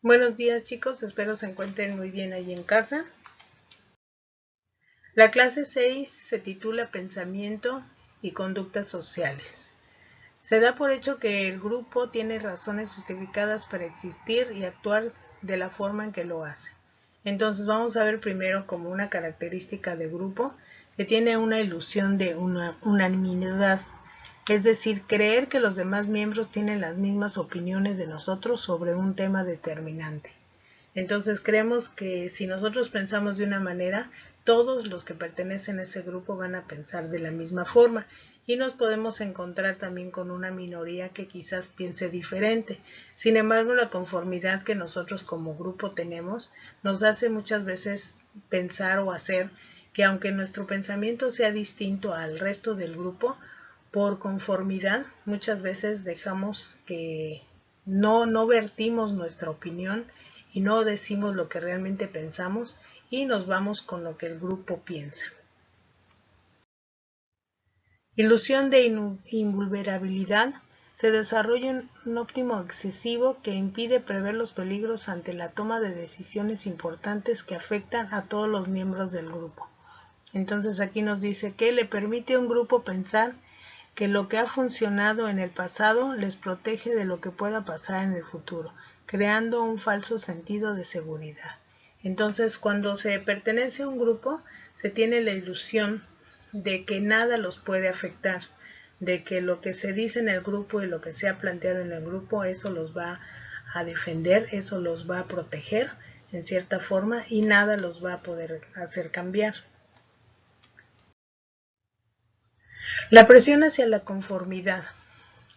Buenos días chicos, espero se encuentren muy bien ahí en casa. La clase 6 se titula Pensamiento y Conductas Sociales. Se da por hecho que el grupo tiene razones justificadas para existir y actuar de la forma en que lo hace. Entonces vamos a ver primero como una característica de grupo que tiene una ilusión de unanimidad. Es decir, creer que los demás miembros tienen las mismas opiniones de nosotros sobre un tema determinante. Entonces creemos que si nosotros pensamos de una manera, todos los que pertenecen a ese grupo van a pensar de la misma forma y nos podemos encontrar también con una minoría que quizás piense diferente. Sin embargo, la conformidad que nosotros como grupo tenemos nos hace muchas veces pensar o hacer que aunque nuestro pensamiento sea distinto al resto del grupo, por conformidad muchas veces dejamos que no vertimos nuestra opinión y no decimos lo que realmente pensamos y nos vamos con lo que el grupo piensa. Ilusión de invulnerabilidad. Se desarrolla un óptimo excesivo que impide prever los peligros ante la toma de decisiones importantes que afectan a todos los miembros del grupo. Entonces aquí nos dice que le permite a un grupo pensar que lo que ha funcionado en el pasado les protege de lo que pueda pasar en el futuro, creando un falso sentido de seguridad. Entonces, cuando se pertenece a un grupo, se tiene la ilusión de que nada los puede afectar, de que lo que se dice en el grupo y lo que se ha planteado en el grupo, eso los va a defender, eso los va a proteger en cierta forma y nada los va a poder hacer cambiar. La presión hacia la conformidad.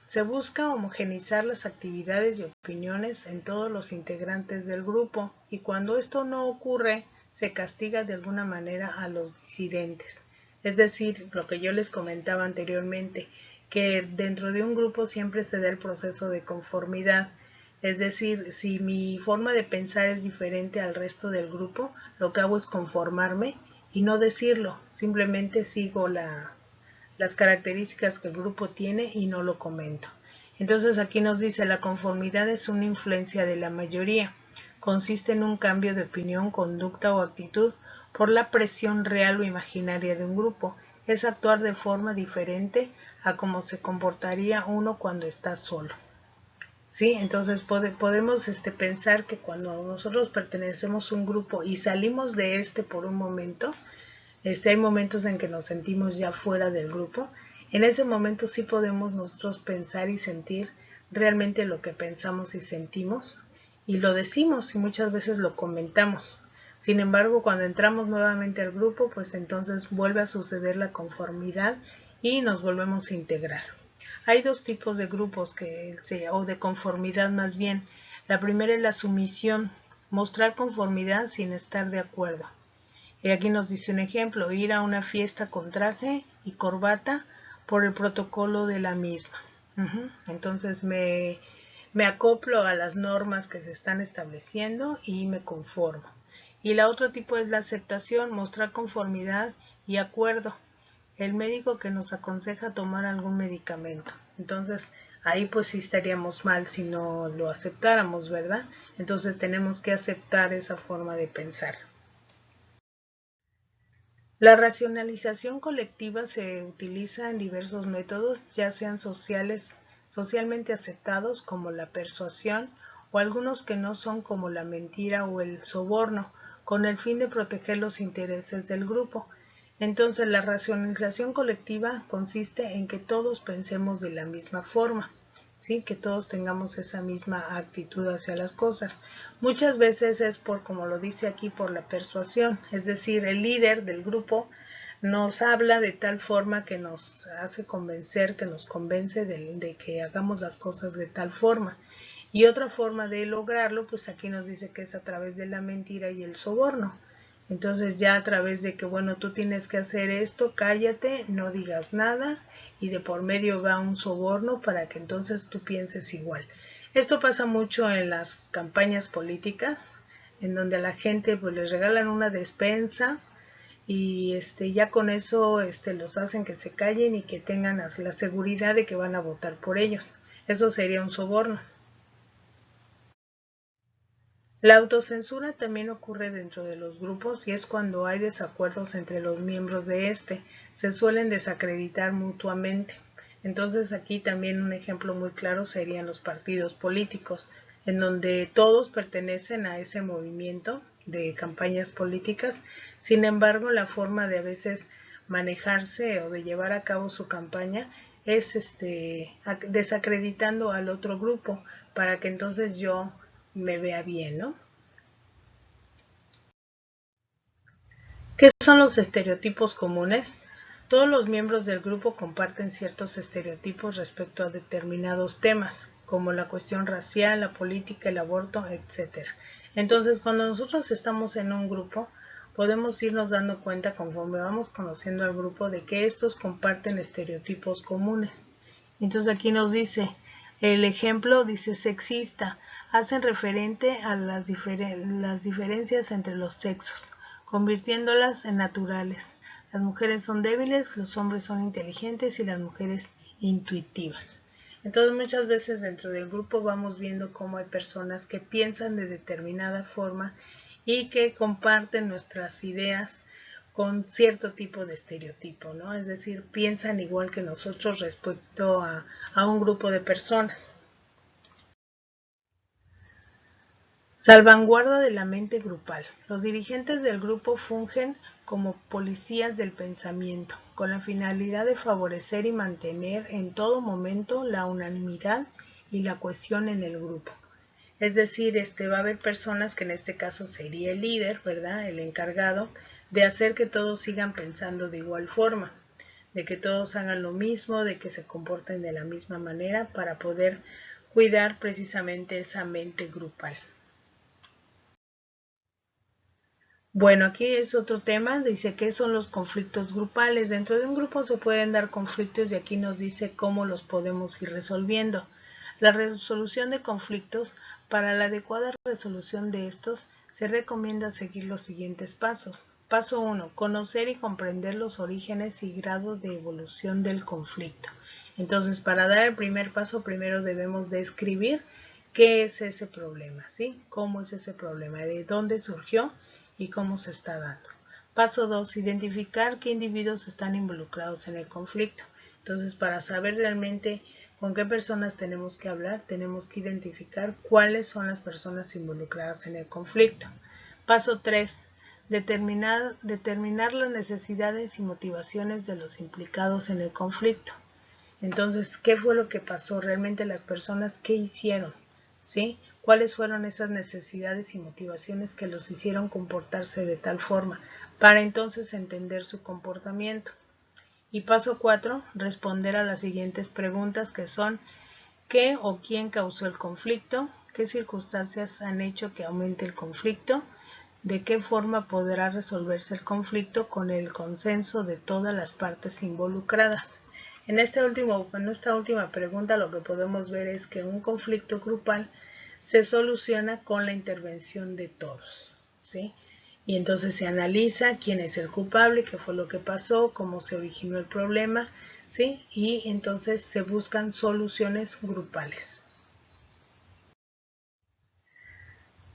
Se busca homogeneizar las actividades y opiniones en todos los integrantes del grupo y cuando esto no ocurre, se castiga de alguna manera a los disidentes. Es decir, lo que yo les comentaba anteriormente, que dentro de un grupo siempre se da el proceso de conformidad. Es decir, si mi forma de pensar es diferente al resto del grupo, lo que hago es conformarme y no decirlo, simplemente sigo las características que el grupo tiene y no lo comento. Entonces aquí nos dice la conformidad es una influencia de la mayoría. Consiste en un cambio de opinión, conducta o actitud por la presión real o imaginaria de un grupo. Es actuar de forma diferente a cómo se comportaría uno cuando está solo. ¿Sí? Entonces podemos pensar que cuando nosotros pertenecemos a un grupo y salimos de por un momento, hay momentos en que nos sentimos ya fuera del grupo. En ese momento sí podemos nosotros pensar y sentir realmente lo que pensamos y sentimos y lo decimos y muchas veces lo comentamos. Sin embargo, cuando entramos nuevamente al grupo, pues entonces vuelve a suceder la conformidad y nos volvemos a integrar. Hay dos tipos de grupos o de conformidad más bien. La primera es la sumisión, mostrar conformidad sin estar de acuerdo. Y aquí nos dice un ejemplo, ir a una fiesta con traje y corbata por el protocolo de la misma. Entonces me acoplo a las normas que se están estableciendo y me conformo. Y la otro tipo es la aceptación, mostrar conformidad y acuerdo. El médico que nos aconseja tomar algún medicamento. Entonces ahí pues sí estaríamos mal si no lo aceptáramos, ¿verdad? Entonces tenemos que aceptar esa forma de pensar. La racionalización colectiva se utiliza en diversos métodos, ya sean socialmente aceptados como la persuasión o algunos que no son como la mentira o el soborno, con el fin de proteger los intereses del grupo. Entonces, la racionalización colectiva consiste en que todos pensemos de la misma forma. ¿Sí? Que todos tengamos esa misma actitud hacia las cosas. Muchas veces es como lo dice aquí, por la persuasión, es decir, el líder del grupo nos habla de tal forma que nos hace convencer, que nos convence de que hagamos las cosas de tal forma. Y otra forma de lograrlo, pues aquí nos dice que es a través de la mentira y el soborno. Entonces ya a través de que, bueno, tú tienes que hacer esto, cállate, no digas nada, y de por medio va un soborno para que entonces tú pienses igual. Esto pasa mucho en las campañas políticas, en donde a la gente pues les regalan una despensa y ya con eso los hacen que se callen y que tengan la seguridad de que van a votar por ellos. Eso sería un soborno. La autocensura también ocurre dentro de los grupos y es cuando hay desacuerdos entre los miembros de este. Se suelen desacreditar mutuamente. Entonces aquí también un ejemplo muy claro serían los partidos políticos, en donde todos pertenecen a ese movimiento de campañas políticas. Sin embargo, la forma de a veces manejarse o de llevar a cabo su campaña es desacreditando al otro grupo para que entonces yo me vea bien, ¿no? ¿Qué son los estereotipos comunes? Todos los miembros del grupo comparten ciertos estereotipos respecto a determinados temas, como la cuestión racial, la política, el aborto, etc. Entonces, cuando nosotros estamos en un grupo, podemos irnos dando cuenta conforme vamos conociendo al grupo de que estos comparten estereotipos comunes. Entonces aquí nos dice, el ejemplo dice sexista, hacen referente a las diferencias entre los sexos, convirtiéndolas en naturales. Las mujeres son débiles, los hombres son inteligentes y las mujeres intuitivas. Entonces muchas veces dentro del grupo vamos viendo cómo hay personas que piensan de determinada forma y que comparten nuestras ideas con cierto tipo de estereotipo, ¿no? Es decir, piensan igual que nosotros respecto a un grupo de personas. Salvaguarda de la mente grupal. Los dirigentes del grupo fungen como policías del pensamiento, con la finalidad de favorecer y mantener en todo momento la unanimidad y la cohesión en el grupo. Es decir, va a haber personas que en este caso sería el líder, ¿verdad? El encargado de hacer que todos sigan pensando de igual forma, de que todos hagan lo mismo, de que se comporten de la misma manera para poder cuidar precisamente esa mente grupal. Bueno, aquí es otro tema, dice qué son los conflictos grupales. Dentro de un grupo se pueden dar conflictos y aquí nos dice cómo los podemos ir resolviendo. La resolución de conflictos, para la adecuada resolución de estos, se recomienda seguir los siguientes pasos. Paso 1. Conocer y comprender los orígenes y grado de evolución del conflicto. Entonces, para dar el primer paso, primero debemos describir qué es ese problema, ¿sí? ¿Cómo es ese problema? ¿De dónde surgió? Y cómo se está dando. Paso 2. Identificar qué individuos están involucrados en el conflicto. Entonces, para saber realmente con qué personas tenemos que hablar, tenemos que identificar cuáles son las personas involucradas en el conflicto. Paso 3. Determinar las necesidades y motivaciones de los implicados en el conflicto. Entonces, ¿qué fue lo que pasó? Realmente las personas, ¿qué hicieron? ¿Sí? ¿Cuáles fueron esas necesidades y motivaciones que los hicieron comportarse de tal forma? Para entonces entender su comportamiento. Y paso 4, responder a las siguientes preguntas que son ¿qué o quién causó el conflicto? ¿Qué circunstancias han hecho que aumente el conflicto? ¿De qué forma podrá resolverse el conflicto con el consenso de todas las partes involucradas? En esta última pregunta lo que podemos ver es que un conflicto grupal se soluciona con la intervención de todos, ¿sí? Y entonces se analiza quién es el culpable, qué fue lo que pasó, cómo se originó el problema, ¿sí? Y entonces se buscan soluciones grupales.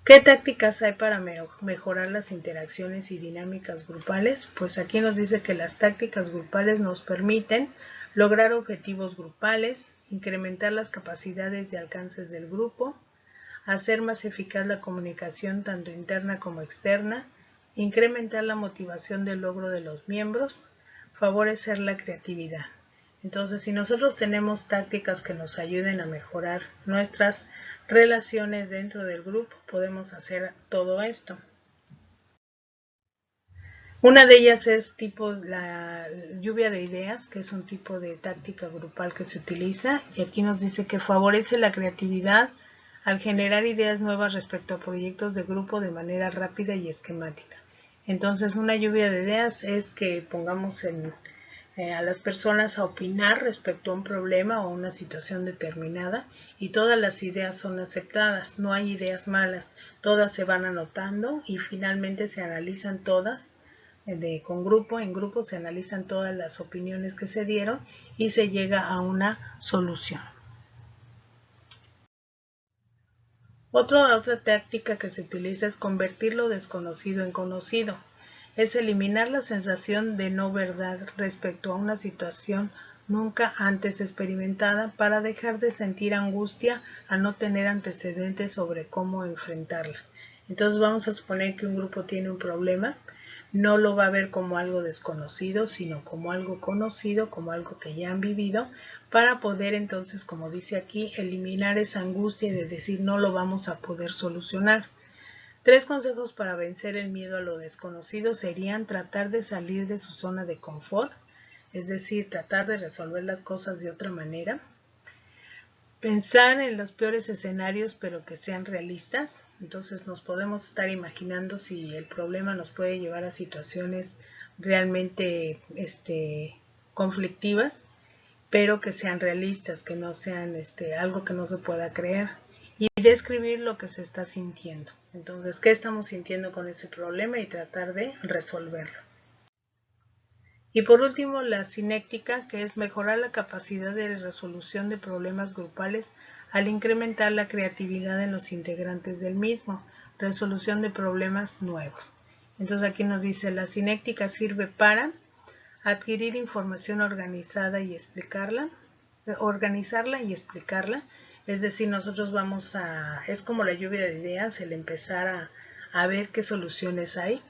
¿Qué tácticas hay para mejorar las interacciones y dinámicas grupales? Pues aquí nos dice que las tácticas grupales nos permiten lograr objetivos grupales, incrementar las capacidades y alcances del grupo, hacer más eficaz la comunicación tanto interna como externa, incrementar la motivación del logro de los miembros, favorecer la creatividad. Entonces, si nosotros tenemos tácticas que nos ayuden a mejorar nuestras relaciones dentro del grupo, podemos hacer todo esto. Una de ellas es la lluvia de ideas, que es un tipo de táctica grupal que se utiliza, y aquí nos dice que favorece la creatividad al generar ideas nuevas respecto a proyectos de grupo de manera rápida y esquemática. Entonces, una lluvia de ideas es que pongamos a las personas a opinar respecto a un problema o una situación determinada y todas las ideas son aceptadas, no hay ideas malas, todas se van anotando y finalmente se analizan todas. En grupo se analizan todas las opiniones que se dieron y se llega a una solución. Otra táctica que se utiliza es convertir lo desconocido en conocido. Es eliminar la sensación de no verdad respecto a una situación nunca antes experimentada para dejar de sentir angustia al no tener antecedentes sobre cómo enfrentarla. Entonces vamos a suponer que un grupo tiene un problema, no lo va a ver como algo desconocido, sino como algo conocido, como algo que ya han vivido, para poder entonces, como dice aquí, eliminar esa angustia de decir no lo vamos a poder solucionar. 3 consejos para vencer el miedo a lo desconocido serían tratar de salir de su zona de confort, es decir, tratar de resolver las cosas de otra manera. Pensar en los peores escenarios, pero que sean realistas. Entonces nos podemos estar imaginando si el problema nos puede llevar a situaciones realmente conflictivas, pero que sean realistas, que no sean algo que no se pueda creer. Y describir lo que se está sintiendo. Entonces, ¿qué estamos sintiendo con ese problema? Y tratar de resolverlo. Y por último, la cinética, que es mejorar la capacidad de resolución de problemas grupales al incrementar la creatividad en los integrantes del mismo, resolución de problemas nuevos. Entonces aquí nos dice, la cinética sirve para adquirir información organizarla y explicarla, es decir, nosotros es como la lluvia de ideas, el empezar a ver qué soluciones hay,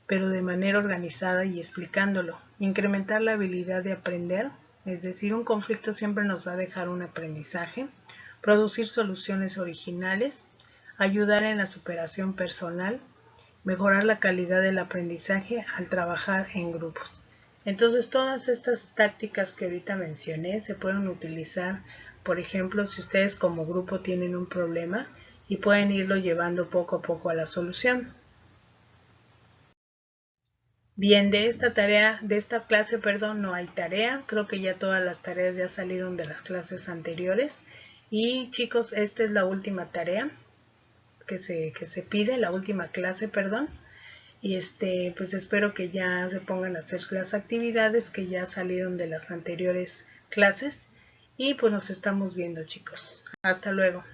pero de manera organizada y explicándolo. Incrementar la habilidad de aprender, es decir, un conflicto siempre nos va a dejar un aprendizaje. Producir soluciones originales, ayudar en la superación personal, mejorar la calidad del aprendizaje al trabajar en grupos. Entonces, todas estas tácticas que ahorita mencioné se pueden utilizar, por ejemplo, si ustedes como grupo tienen un problema y pueden irlo llevando poco a poco a la solución. Bien, de esta clase, no hay tarea. Creo que ya todas las tareas ya salieron de las clases anteriores. Y chicos, esta es la última tarea que se pide, la última clase, Y pues espero que ya se pongan a hacer las actividades que ya salieron de las anteriores clases. Y pues nos estamos viendo, chicos. Hasta luego.